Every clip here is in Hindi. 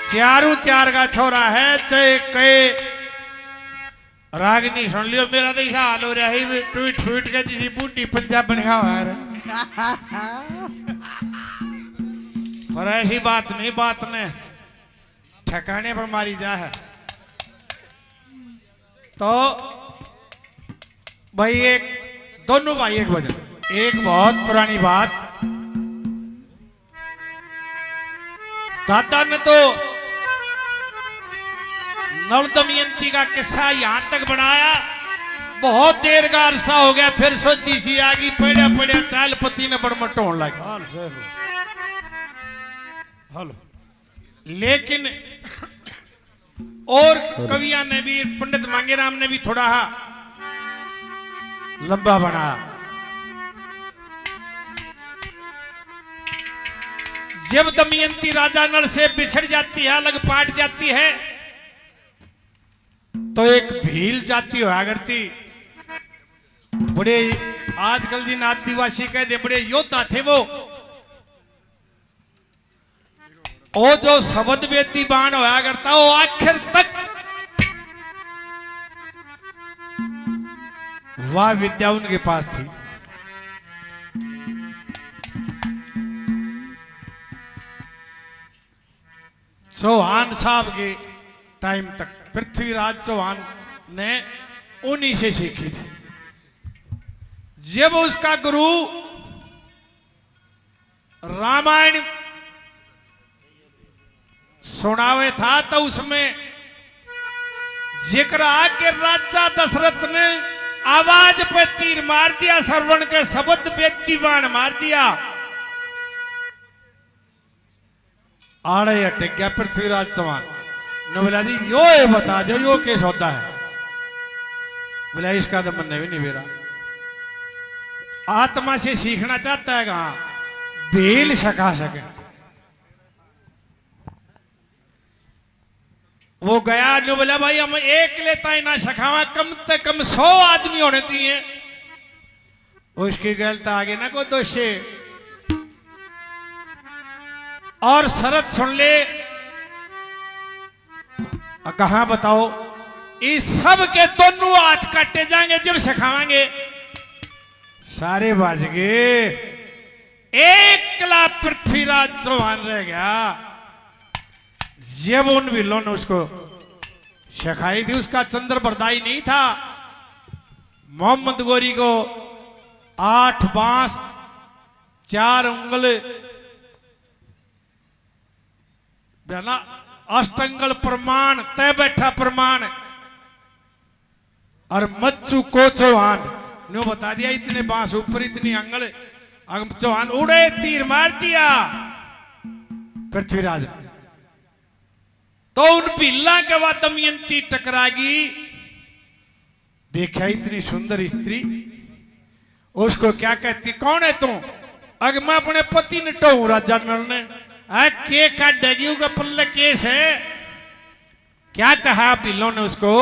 चारों चार का छोरा है चाहे कहे रागनी सुन लियो मेरा तो ऐसा हाल हो रहा है ट्वीट ट्वीट के जिसी बूटी पंजाब बन गया है और ऐसी बात नहीं बात ने ठिकाने पर मारी जा है तो भाई एक दोनों भाई एक भजन एक बहुत पुरानी बात दादा ने तो नल दमयंती का किस्सा यहां तक बनाया बहुत देर का अरसा हो गया फिर सोची सी आ गई पड़िया पड़िया चाल पति ने बड़मट होने लगी लेकिन और कविया ने भी पंडित मांगेराम ने भी थोड़ा लंबा बनाया जब दमयंती राजा नल से बिछड़ जाती है अलग पाट जाती है तो एक भील जाती हुआ करती बड़े आजकल जिन आदिवासी कहते बड़े योद्धा थे वो जो शब्द वेदी बाण होया करता वो आखिर तक वह विद्या उनके पास थी चौहान साहब के टाइम तक पृथ्वीराज चौहान ने उन्हीं से सीखी थी जब उसका गुरु रामायण सुनावे था तो उसमें जिक्र आके राजा दशरथ ने आवाज पे तीर मार दिया श्रवण के शब्द वेदी बाण मार दिया आड़े अटक गया पृथ्वीराज चौहान ने बोला जी यो ये बता दो यो केस होता है बोला इसका तो मन भी नहीं मेरा आत्मा से सीखना चाहता है कहा बेल सका सके वो गया जो बोला भाई हम एक लेता ही ना सखावा कम से कम 100 आदमी होने चाहिए उसकी गलता आगे ना को दोषे और शरत सुन ले कहा बताओ इस सब के दोनों हाथ काटे जाएंगे जब सिखावांगे सारे बाज गए एकला पृथ्वीराज चौहान रह गया जब उन विलों ने उसको सिखाई थी उसका चंद्र बरदाई नहीं था मोहम्मद गोरी को 8 बांस 4 उंगल ना अष्टंगल प्रमाण तय बैठा प्रमाण और मच्चू को चौहान ने बता दिया इतने बांस ऊपर इतनी अंगल चौहान उड़े तीर मार दिया पृथ्वीराज तो उन पिल्ला के बाद दमयंती टकरागी देखा इतनी सुंदर स्त्री उसको क्या कहती कौन है तू अगर मैं अपने पति ने टोहू राजा नल ने के काटेगी का पल्ले केस है क्या कहा पिल्लों ने उसको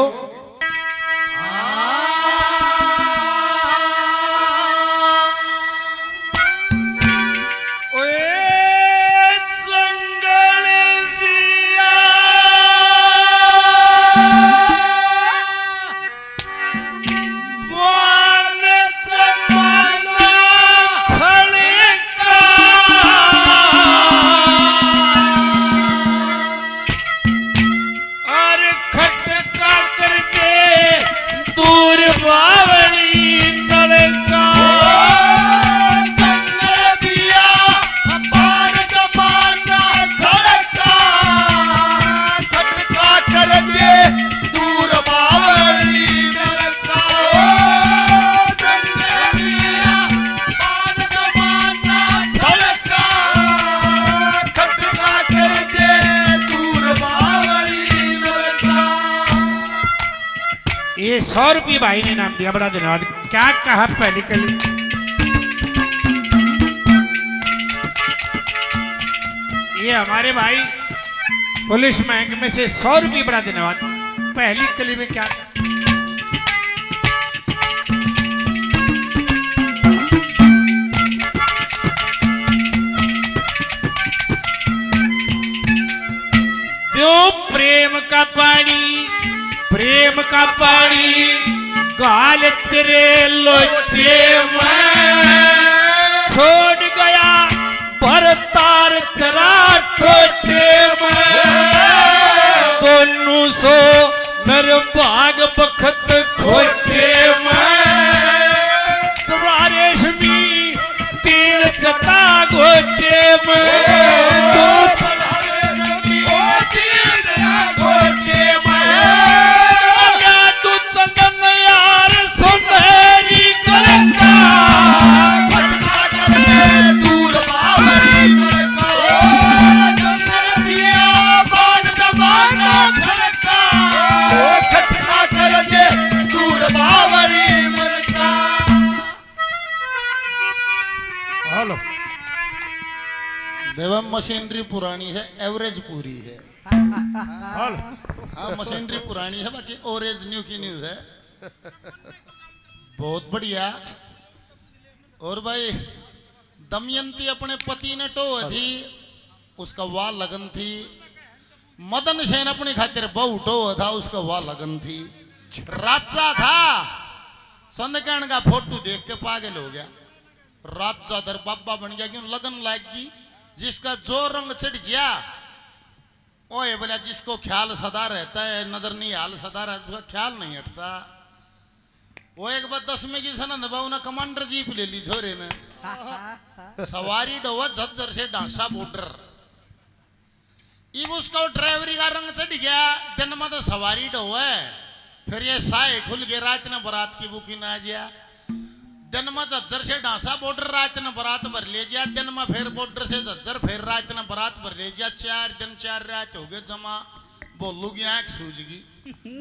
ये 100 रुपये भाई ने नाम दिया बड़ा धन्यवाद क्या कहा पहली कली ये हमारे भाई पुलिस महकमे से 100 रुपये बड़ा धन्यवाद पहली कली में क्या दो प्रेम का पानी गाल तेरे लोटे में छोड़ गया भरतार तेरा टोटे में दोनों सो मेरे भाग बखत खोटे में रेशमी तीर चता गोटे में देवम मशीनरी पुरानी है, एवरेज पूरी है। हाँ मशीनरी पुरानी है, बाकी ओरेज न्यू की न्यूज है। बहुत बढ़िया। और भाई दमयंती अपने पति ने टो थी, उसका वाह लगन थी। मदन सेन अपनी खातिर बहु टो था, उसका वाह लगन थी। राजा था संदकरण का फोटो देख के पागल हो गया। राजा दर बाबा बन गया, क्यों लगन लायक जी। जिसका जो रंग चढ़ गया ओए बोला, जिसको ख्याल सदा रहता है, नजर नहीं हाल सदा रहता, उसका ख्याल नहीं हटता। वो एक बार 10वीं की सनंद बाबू ने कमांडर जीप ले ली छोरे ने, सवारी डोवा झज्जर से डांसा बॉर्डर। इब उसका ड्राइवरी का रंग चढ़ गया, दिन में तो सवारी डोवा फिर ये साए खुल गए। रात ने बारात की बुकिंग आ गया, दिन में झज्जर से डांसा बॉर्डर, रात ने बारात भर ले गया। दिन में फिर बॉर्डर से झज्जर, फिर रात ने बारात भर ले गया। 4 दिन 4 रात हो गए जमा। बोलू की आंख सूझ गई,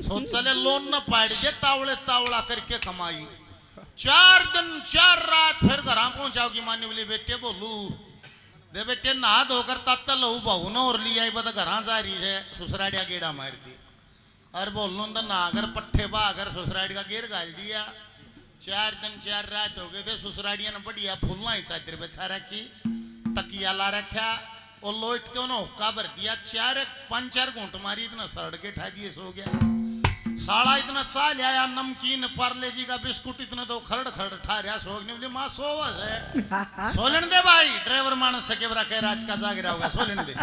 सोच चले लोन न पाड़ दे, तावड़े तावड़ा करके कमाई। 4 दिन 4 रात फिर घर पहुंचाओगी मानी बोली, बेटे बोलू दे बेटे नहा धोकर तत्ल लहू बहू न और लिया बता घर जा रही है। ससुराड़िया गेड़ा मार दी। अरे बोलू तो नहाकर पट्ठे बहाकर ससुराड़ी का गेर गाल दिया। 4 दिन 4 रात हो गए थे। ससुराड़िया ने बढ़िया फूलना ही चादर बिछा रखी, तकिया ला रखा और लोट के उन्होंने हुक्का भर दिया। 5-4 घूंट मारी, इतना सड़ के ठा दिए, सो गया। साड़ा इतना चा लिया, नमकीन पार्ले जी का बिस्कुट इतना तो खरड़ खरड़ ठा रहा। सोगने बोले माँ सोवस है, सोलन दे भाई। ड्राइवर मानस सके बरा कह रात का जाग रहा होगा, सोलन दे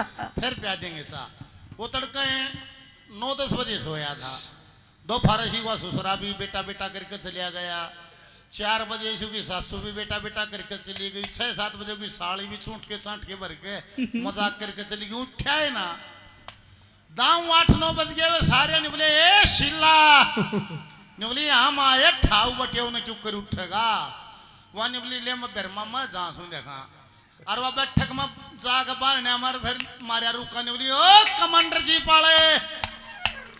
फिर प्या देंगे चा। वो तड़के 9-10 बजे सोया था। दोपहर से हुआ ससुरा भी बेटा बेटा करके चलिया गया। 4 बजे से की सासू भी बेटा बेटा करके चली गई। 6-7 बजे की साड़ी भी छूट के चाट के भर के मजाक करके चली गई। उठा है ना दाऊ 8-9 बज गए। वे सारे ने बोले ए शिला ने बोली हम आए ठाऊ बटे उन्हें क्यों कर उठेगा। वह ने बोली ले मैं बेरमा मैं जा सुन देखा। और वह बैठक में जाकर बाहर ने हमारे फिर मारिया रुका ने बोली ओ कमांडर जी पाले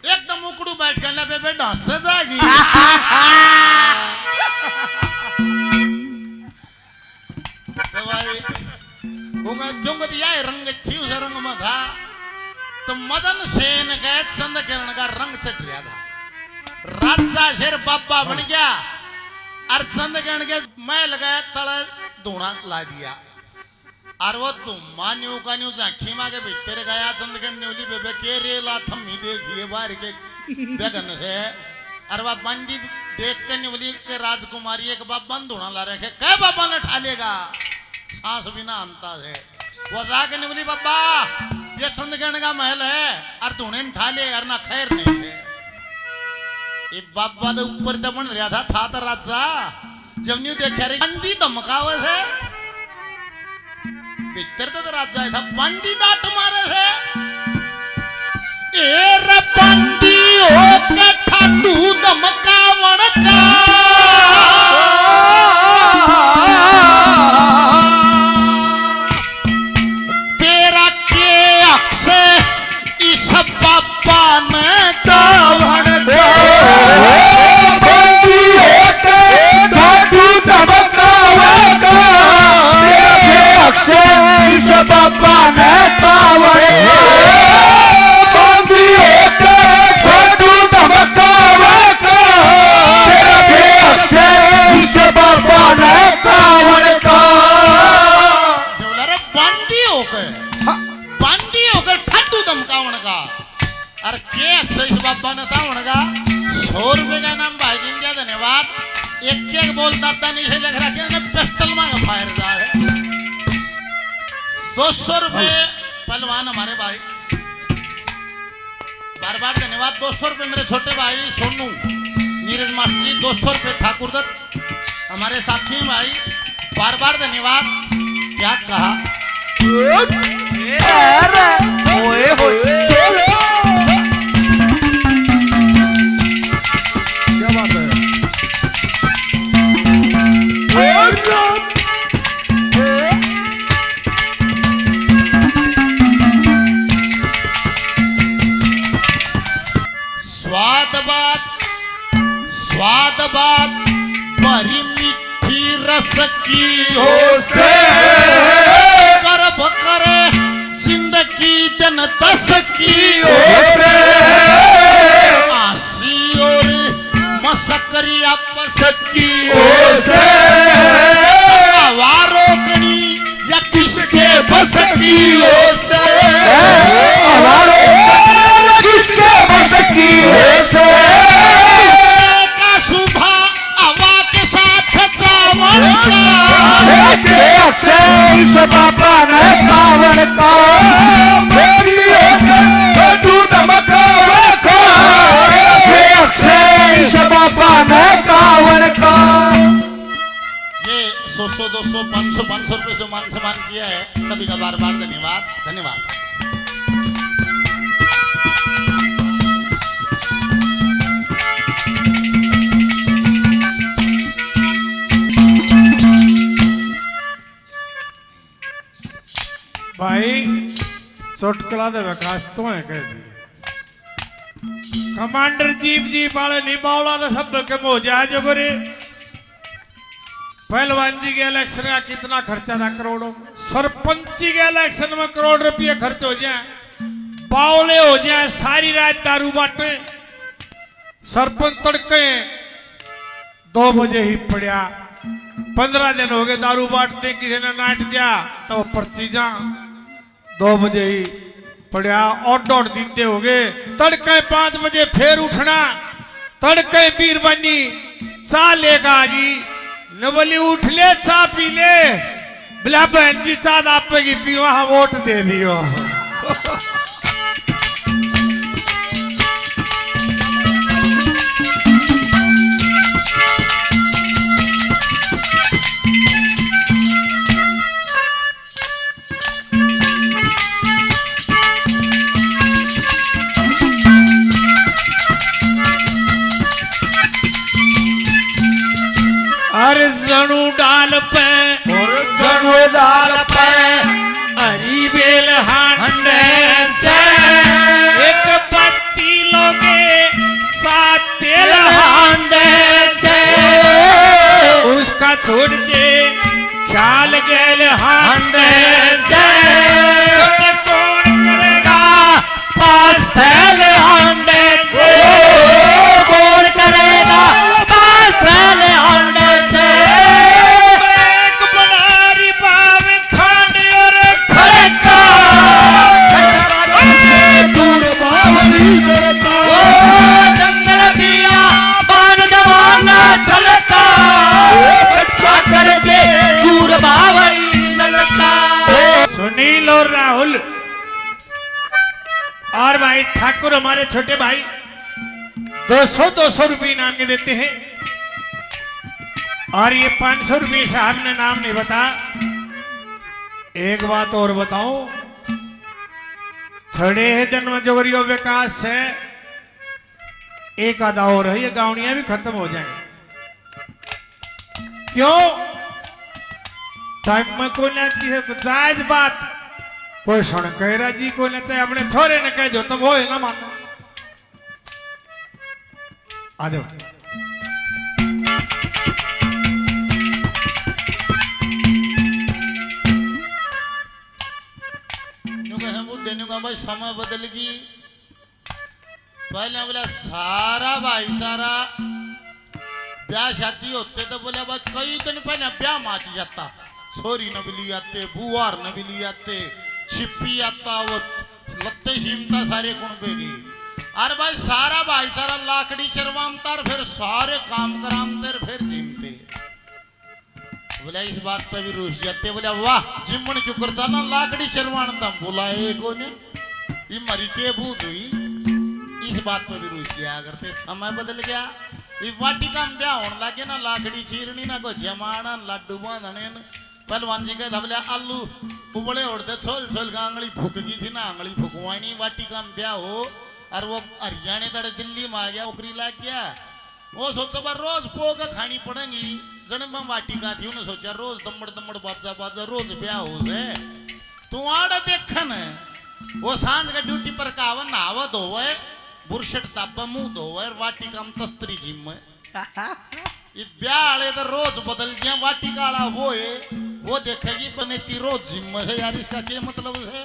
एकदम उकड़ू बैठ गया बेबे डांस जागी। तो भाई रंग थी उस रंग में था। तो मदन सेन गए चंद्रकिरण का रंग चढ़ गया था। राजा शेर बाबा बन गया और चंद्रकिरण के मैल गए तले धूणा ला दिया। और वो धुम्मा न्यू का न्यू झांकी माँ के भीतर गया। चंद्रकिरण न्यूली बेबे के रेला थम्मी देखिए बाहर के बेगन है। और वह बंदी देख के न्यूली के राजकुमारी एक बाप बंद धूणा ला रखे। कह बाबा ने ठालेगा सांस बिना अंता है। वो जाके न्यूली बाबा ये चंद्रकिरण का महल है और धूणे ने ठाले और ना खैर नहीं है। ये बाबा तो ऊपर दबन रहा था तो राजा जब न्यू देखा रे बंदी धमकावत है। भीतर तो राजा था बंदी डांट मारे से ए रे बंदी हो के ठाडू धमकावण का तेरा के अक्से इस बाबा ने दावण का बंदी हो के ठाडू धमकावण का इस बाबा ने कावड़े बंदी होके छोटू धमकावे का इस बाबा ने कावड़े का बंदी होकर ठाडू धमकावण का अरे के अक्षय बाबा ने था उनका 100 रुपए का नाम भाई जी दिया धन्यवाद एक एक बोलता था नहीं है लग रहा कि पिस्टल मांगा फायर जा है 200 रुपए पहलवान हमारे भाई बार बार धन्यवाद 200 रुपए मेरे छोटे भाई सोनू नीरज मास्टर जी 200 रुपए ठाकुर दत्त हमारे साथी भाई बार बार धन्यवाद क्या कहा ओए होए क्या बात है स्वाद बात बड़ी मीठी रस की हो से गर्भ करे जिंदगी दिन 10 की हो से आसी और मसकरी आपस की हो से आवारों कनी या किसके बस की हो से किसके बस की हो से का सुबह हवा के साथ चावल के अक्षय इस बाबा ने कावड़ का के अक्षय इस बाबा ने कावड़ का ये 100 200 500 रुपए से मान सम्मान किया है सभी का बार बार धन्यवाद धन्यवाद भाई चुटकला दे विकास तो है कह दी कमांडर जीप जी वाले नहीं बावला तो सब के हो जाए जो करे पहलवान जी के इलेक्शन का कितना खर्चा था करोड़ों में सरपंची के इलेक्शन में करोड़ रुपये खर्च हो जाए बावले हो जाए सारी रात दारू बांटे सरपंच तड़के 2 बजे ही पड़ा 15 दिन हो गए दारू बांटते किसी ने नाट दिया तो पर्ची जा 2 बजे ही पड़ा और 1.5 दिन हो गए तड़के 5 बजे फिर उठना तड़के पीर बनी चाह लेगा जी न बोली उठ ले चाह पी ले बोला बहन जी चाह आप की पी वहां वोट दे दियो अरे जणू डाल पे और जनो डाल पे हरी बेल हांडे से एक पत्ती लोगे 7 तेल हांडे से उसका छोड़ दे ख्याल गेल हांडे हांडे से कौन करेगा 5 पहले हांडे कौन करेगा 5 पहले हांडे से एक बनारी बाव खांड और खड़का दूर बावली देता ओ जंगल पिया बान जमाना छलका कर दे दूर बावली ललका सुनील और राहुल और भाई ठाकुर हमारे छोटे भाई 200 रुपये इनाम के देते हैं और ये 500 रुपये साहब ने नाम नहीं बता एक बात और बताऊं थोड़े दिन में जोगरियो विकास है एक आधा और है ये गावड़ियां भी खत्म हो जाएंगी क्यों टाइम में कोई ना है जायज बात कोई सुन कह जी कोई ना चाहे अपने छोरे ने कह दो तब हो ना मानो आ जाओ देने का भाई समय बदल गई पहले बोला सारा भाई सारा ब्याह शादी होते तो बोले भाई कई दिन पहले ब्याह माच जाता छोरी न भी ली आते बुआर न भी ली आते छिपी आता वो लत्ते सीमता सारे कौन पे गई अरे भाई सारा भाईचारा लाकड़ी चरवामतार फिर सारे काम करामते फिर जिमते बोला इस बात पे भी रुस जाते बोला वाह जिमण क्यों कर चला लाकड़ी चरवाण तम बोला को ने ये मरी के भूत हुई इस बात पे भी रुस गया करते समय बदल गया ये वाटिका में ब्याह होने लगे ना लाकड़ी चीरनी ना को जमाना लड्डू बांधने पहलवान जी के धबले आलू उबले उड़ते छोल छोल का आंगली फूक गई थी ना आंगली फूकवाई नहीं वाटिका में ब्याह हो और वो हरियाणा तड़े दिल्ली में आ गया उकरी लाग गया वो सोचा बार रोज पोग खानी पड़ेगी जने में वाटिका थी उन्हें सोचा रोज दमड़ दमड़ बाजा बाजा रोज ब्याह हो जाए तू आड़ा देखन वो सांझ का ड्यूटी पर कावन नावा धोवे बुरशट तापा मुंह धोवे वाटिका में तस्त्री जिम में ये ब्याह वाले तो रोज बदल गया वाटिका वाला वो है वो देखेगी बनेती रोज जिम में है यार इसका क्या मतलब है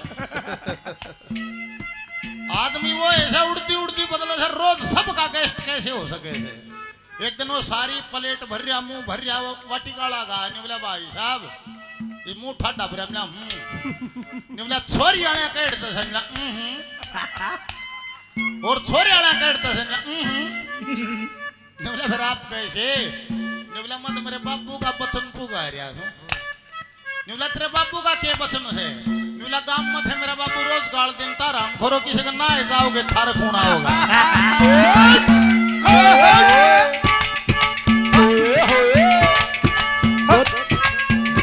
आदमी वो ऐसा उड़ती उड़ती बदले से रोज सबका गेस्ट कैसे हो सके थे एक दिन वो सारी प्लेट भर रहा मुंह भर रहा वो वाटिकाला गा बोला भाई साहब ये मुंह ठाडा भर बोला छोरी आने कहते समझा और छोरे आने कहते समझा बोला फिर आप कैसे बोला मैं तो मेरे बाबू का बचन पुगा रहा हूँ बोला तेरे बाबू का क्या बचन है नुला गांव में थे मेरा बाबू रोज गाल दिन तार हम खोरो किसी का ना जाओगे थार खूना होगा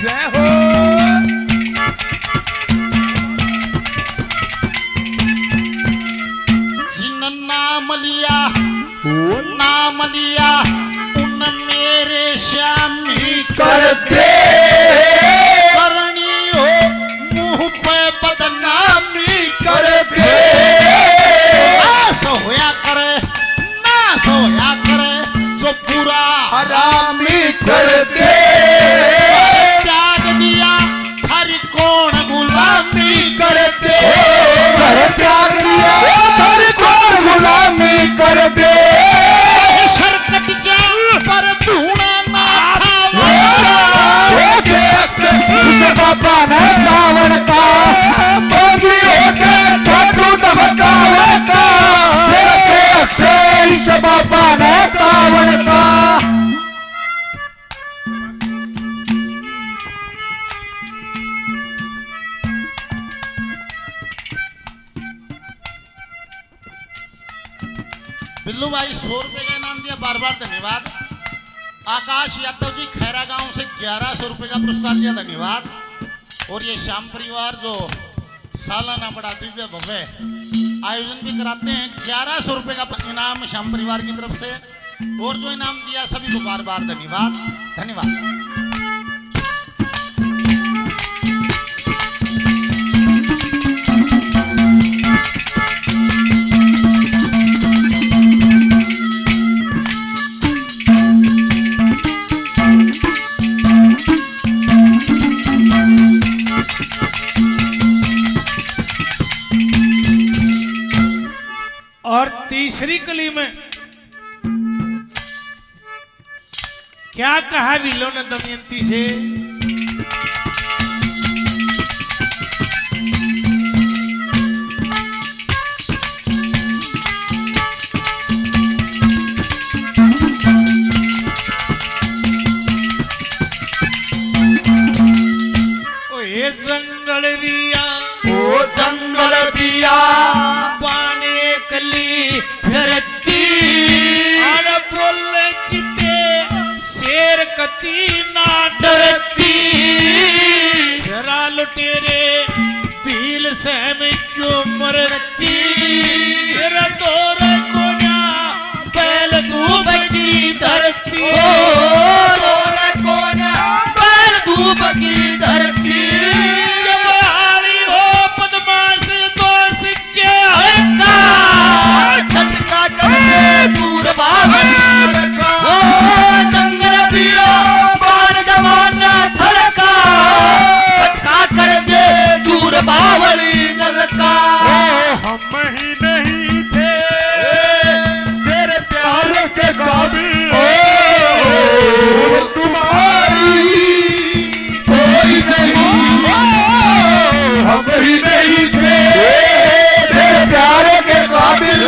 जय हो जिन नाम लिया उन मेरे श्यामी करते करनी हो मुंह पे बदनामी करते सोया करे जो पूरा हरामी करते त्याग दिया हरि कौन गुलामी करते घर त्याग दिया घर कौन गुलामी करते शरकत जा पर धूना ना उस बाबा ने कावड़ का बोगी होके ठाडू धमकावे का तेरे अक्षय इस बाबा ने कावड़ का बिल्लू भाई 100 रुपए का इनाम दिया बार बार धन्यवाद आकाश यादव जी खैरा गांव से 1100 रुपए का पुरस्कार दिया धन्यवाद और ये श्याम परिवार जो सालाना बड़ा दिव्य भव्य आयोजन भी कराते हैं 1100 रुपए का इनाम श्याम परिवार की तरफ से और जो इनाम दिया सभी को बार बार धन्यवाद और तीसरी कली में क्या कहा विलो ने दमयंती से ओए जंगल रिया ओ जंगल दिया पाने कली फिरती आल बोले चिते शेर कती ना डरती जरा लुटेरे भील से में क्यों मरती तेरा दौर को ना बैल धूप की धरती दौड़ कोना बैल धूप की धरती जब हारी हो बदमाश दोष क्या झटका करके दूर भागन ओ जंगल पियो बाण जमाना थड़का झटका कर दे दूर बावली नलका हम ही नहीं थे तेरे प्यार के काबिल तुम्हारी कोई नहीं हम ही नहीं थे तेरे प्यार के काबिल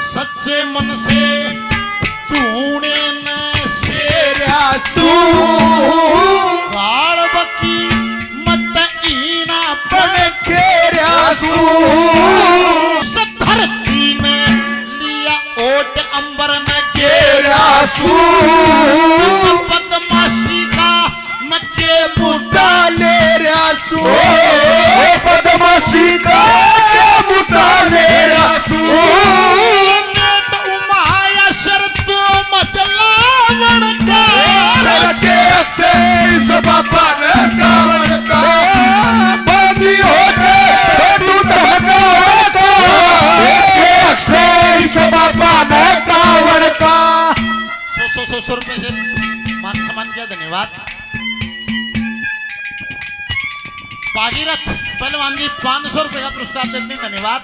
सच्चे मन से तूने न शेरा सू काल बकी मत ईना बन केरा सू धरती ने लिया ओट अंबर न केरा सू बदमाशी का मके मुद्दा ले रासू बदमाशी का मुद्दा ले रासू उमाया शर्त मतलावण का के अक्षय बाबा ने कावड़ का बंदी होके तू धमकावे का के अक्षय बाबा ने कावड़ का 100 रुपए से मान सम्मान किया धन्यवाद भागीरथ पहलवान जी 500 रुपए का पुरस्कार देते हैं धन्यवाद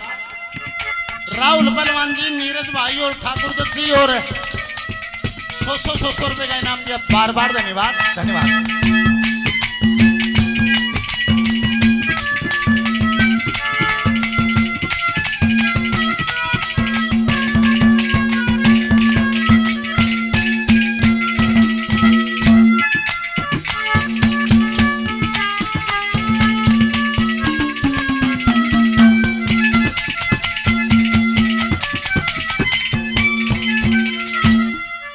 राहुल पहलवान जी नीरज भाई और ठाकुर दत्त जी और 100 रुपए का इनाम दिया बार बार धन्यवाद धन्यवाद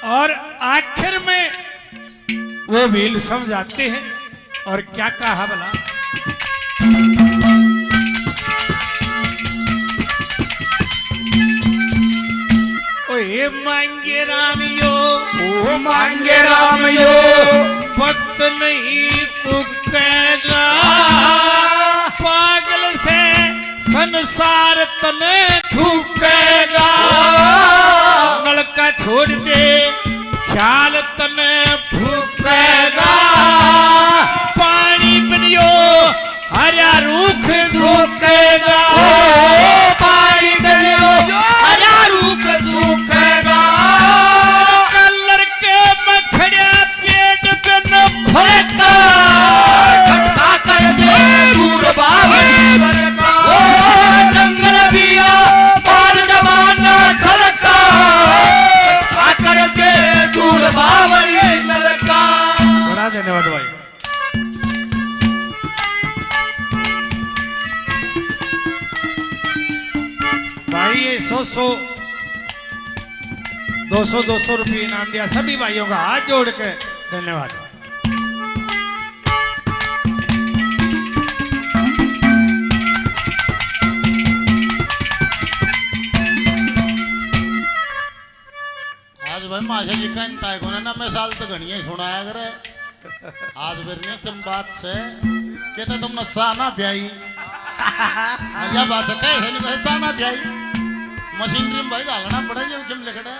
और आखिर में वो भील सब जाते हैं और क्या कहा भला ओए मांगे राम यो ओ मांगे राम यो भक्त नहीं पुकेगा पागल से संसार तने थूकेगा नलका छोड़ दे ख्याल तने फूकेगा पानी पियो हरा रूख सूखेगा पानी पियो हरा रूख सूखेगा कलर के मखड़िया पेट पे न फरका ठंडा कर दे दूर बावड़ी जंगल बिया पार जमाना झलका कर दे दूर बावड़ी नरका बड़ा धन्यवाद भाई भाई ये 100 200 रुपये इनाम दिया सभी भाइयों का हाथ जोड़ के धन्यवाद आज भाई माशा जी का इंटाइक होने ना मैं साल तक घनिया सुनाया करे आज फिर नहीं तुम बात से कहते तुमने चाना प्याई मजा बात से कैसे नहीं बस चाना प्याई मशीनरी में भाई गालना पड़ा जो किम लिखड़ा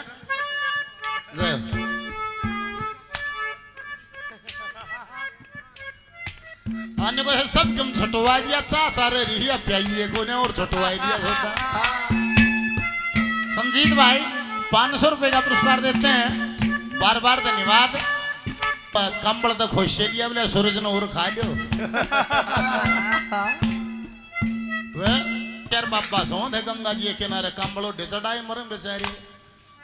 जय अन्य को सब कम छटवा दिया चा सारे रिया प्याई को ने और छटवा दिया होता संजीत भाई 500 रुपए का पुरस्कार देते हैं बार बार धन्यवाद कंबल तो खुश लिया बोले सूरज ने और खा लियो वे यार बाबा सो थे गंगा जी के किनारे कंबल उठे चढ़ाए मरे बेचारी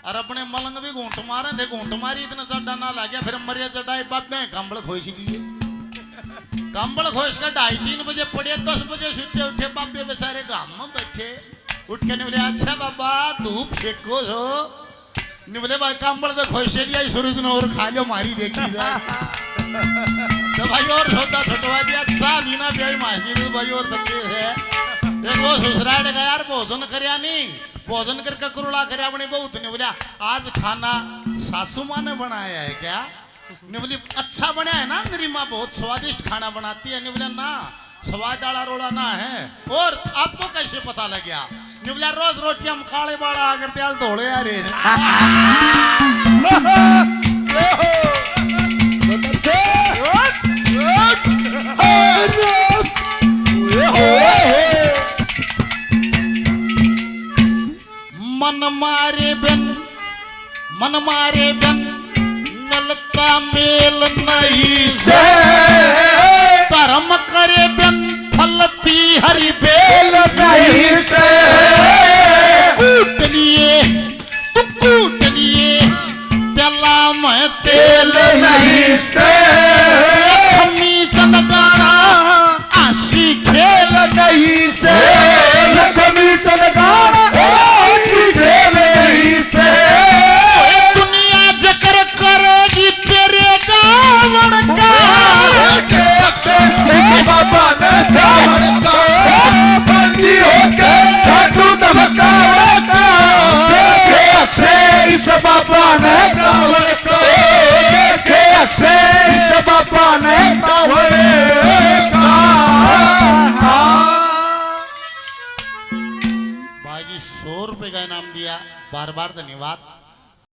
और अपने मलंग भी घूंट मारे थे घूंट मारी इतना चढ़ा ना लग गया फिर मरिया चढ़ाए बाबे कंबल खोश लिए कंबल खोश का 2:30 बजे पड़े 10 बजे सुते उठे बाबे बेचारे गांव में बैठे उठ के ने बोले अच्छा बाबा धूप सेको हो ने बोले भाई कंबल तो खोश लिया सूरज ने और खा लो मारी देखी जाए तो भाई और छोटा छटवा दिया सा बिना ब्याई मासी ने भाई और धक्के है एक वो ससुराल गया यार भोजन करया नहीं भोजन करके कुरुड़ा करया अपनी बहुत ने बोला आज खाना सासू माँ ने बनाया है क्या ने बोली अच्छा बनाया है ना मेरी माँ बहुत स्वादिष्ट खाना बनाती है ने बोला ना स्वाद वाला रोड़ा ना है और आपको कैसे पता लग गया ने बोला रोज रोटियां काले बाड़ा अगर त्याल धोड़े आ रहे मन मारे बन मिलता मेल नहीं से धर्म करे बन फलती हरि बेल नहीं से नहीं से खम्मी चंदकाना आशी खेल नहीं से लक्ष्मी चलगाना आशी खेल नहीं से दुनिया जकर करेगी तेरे गावण का के अक्षय बाबा ने रावण का बंदी होके ठाटू धमकावे का के अक्षय इस बाबा ने रावण का के अक्षय इस बाबा ने रावण का भाई जी 100 रुपए का इनाम दिया, बार बार धन्यवाद।